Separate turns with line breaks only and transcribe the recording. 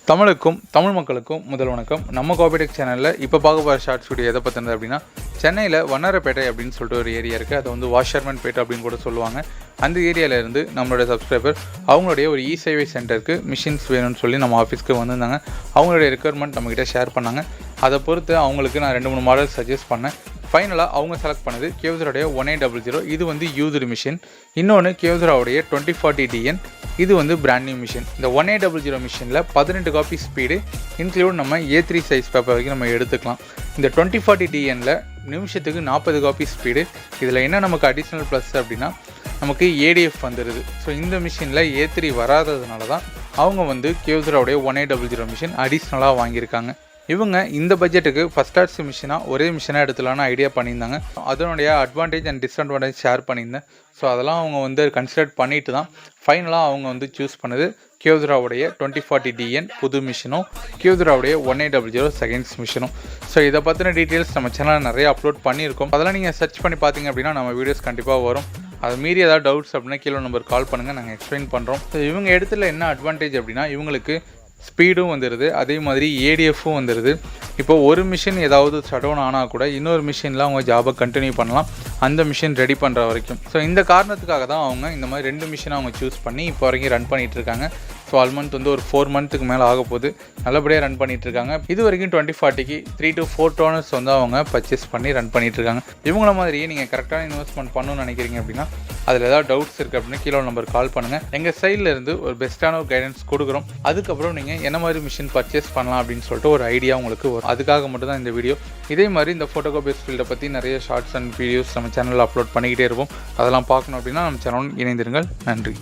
தமிழுக்கும் தமிழ் மக்களுக்கும் முதல் வணக்கம். நம்ம கோபிடெக் சேனலில் இப்போ பார்க்க போகிற ஷார்ட்ஸ் வீடியோ எதை பற்றினது அப்படின்னா, சென்னையில் வண்ணாரப்பேட்டை அப்படின்னு சொல்லிட்டு ஒரு ஏரியா இருக்குது. அதை வந்து வாஷர்மேன் பேட்டை அப்படின்னு கூட சொல்லுவாங்க. அந்த ஏரியாவிலேருந்து நம்மளுடைய சப்ஸ்கிரைபர் அவங்களுடைய ஒரு சேவை சென்டருக்கு மிஷின்ஸ் வேணும்னு சொல்லி நம்ம ஆஃபீஸ்க்கு வந்திருந்தாங்க. அவங்களுடைய ரெக்குயர்மெண்ட் நம்மக்கிட்ட ஷேர் பண்ணாங்க. அதை பொறுத்து அவங்களுக்கு நான் 2-3 மாடல் சஜஸ்ட் பண்ணேன். ஃபைனலாக அவங்க செலக்ட் பண்ணது கியோசராவுடைய 1800. இது வந்து யூஸ்டு மிஷின். இன்னொன்று கியோசராவுடைய 2040DN. இது வந்து பிராண்ட் நியூ மிஷின். இந்த 1800 மிஷினில் 18 காப்பி ஸ்பீடு இன்க்ளூட் நம்ம A3 சைஸ் பேப்பர் வரைக்கும் நம்ம எடுத்துக்கலாம். இந்த 2040DNல நிமிஷத்துக்கு 40 காப்பி ஸ்பீடு. இதில் என்ன நமக்கு அடிஷ்னல் ப்ளஸ் அப்படின்னா, நமக்கு ADF வந்துடுது. ஸோ இந்த மிஷினில் A3 வராததுனால தான் அவங்க வந்து கியோசராவுடைய 1800 மிஷின் அடிஷ்னலாக வாங்கியிருக்காங்க. இவங்க இந்த பட்ஜெட்டுக்கு ஃபஸ்ட் ஆர்ட்ஸ் மிஷினாக ஒரே மிஷினாக எடுத்துலான்னு ஐடியா பண்ணியிருந்தாங்க. அதனுடைய அட்வான்டேஜ் அண்ட் டிஸ்அட்வான்டேஜ் ஷேர் பண்ணியிருந்தேன். ஸோ அதெல்லாம் அவங்க வந்து கன்சிடர் பண்ணிட்டு தான் ஃபைனலாக அவங்க வந்து சூஸ் பண்ணது கியோசராவுடைய 2040DN புது மிஷினும் கியோசராவுடைய 1800 செகண்ட்ஸ் மிஷினும். ஸோ இதை பற்றின டீட்டெயில்ஸ் நம்ம சேனலில் நிறைய அப்லோட் பண்ணியிருக்கோம். அதெல்லாம் நீங்கள் சர்ச் பண்ணி பார்த்தீங்க அப்படின்னா நம்ம வீடியோஸ் கண்டிப்பாக வரும். அது மீறி ஏதாவது டவுட்ஸ் அப்படின்னா கீழே நம்பர் கால் பண்ணுங்கள், நாங்கள் எக்ஸ்பிளைன் பண்ணுறோம். ஸோ இவங்க இடத்துல என்ன அட்வான்டேஜ் அப்படின்னா, இவங்களுக்கு ஸ்பீடும் வந்துடுது, அதே மாதிரி ADFும் வந்துடுது. இப்போ ஒரு மிஷின் ஏதாவது ஷட் டவுன் ஆனால் கூட இன்னொரு மிஷினில் அவங்க ஜாபை கண்டினியூ பண்ணலாம், அந்த மிஷின் ரெடி பண்ணுற வரைக்கும். ஸோ இந்த காரணத்துக்காக தான் அவங்க இந்த மாதிரி 2 மிஷினை அவங்க சூஸ் பண்ணி இப்போ வரைக்கும் ரன் பண்ணிகிட்டு இருக்காங்க. ஸோ ஆல்மந்த் வந்து ஒரு 4 மந்த்துக்கு மேலே ஆக போகுது. நல்லபடியாக ரன் பண்ணிகிட்டு இருக்காங்க. இது வரைக்கும் 2040க்கு 3 to 4 டோனர்ஸ் வந்து அவங்க பர்ச்சேஸ் பண்ணி ரன் பண்ணிகிட்டு இருக்காங்க. இவங்கள மாதிரியே நீங்கள் கரெக்டான இன்வெஸ்ட்மெண்ட் பண்ணணும்னு நினைக்கிறீங்க அப்படின்னா, அதில் ஏதாவது டவுட்ஸ் இருக்குது அப்படின்னா கீழே நம்பர் கால் பண்ணுங்கள். எங்கள் சைடில் இருந்து ஒரு பெஸ்ட்டான ஒரு கைடன்ஸ் கொடுக்குறோம். அதுக்கப்புறம் நீங்கள் என்ன மாதிரி மிஷின் பர்ச்சேஸ் பண்ணலாம் அப்படின்னு சொல்லிட்டு ஒரு ஐடியா உங்களுக்கு வரும். அதுக்காக மட்டும் தான் இந்த வீடியோ. இதே மாதிரி இந்த ஃபோட்டோகாபிஸ் ஃபீல்டை பற்றி நிறைய ஷார்ட்ஸ் அண்ட் வீடியோஸ் நம்ம சேனலில் அப்லோட் பண்ணிக்கிட்டே இருப்போம். அதெல்லாம் பார்க்கணும் அப்படின்னா நம்ம சேனல் இணைந்திருங்கள். நன்றி.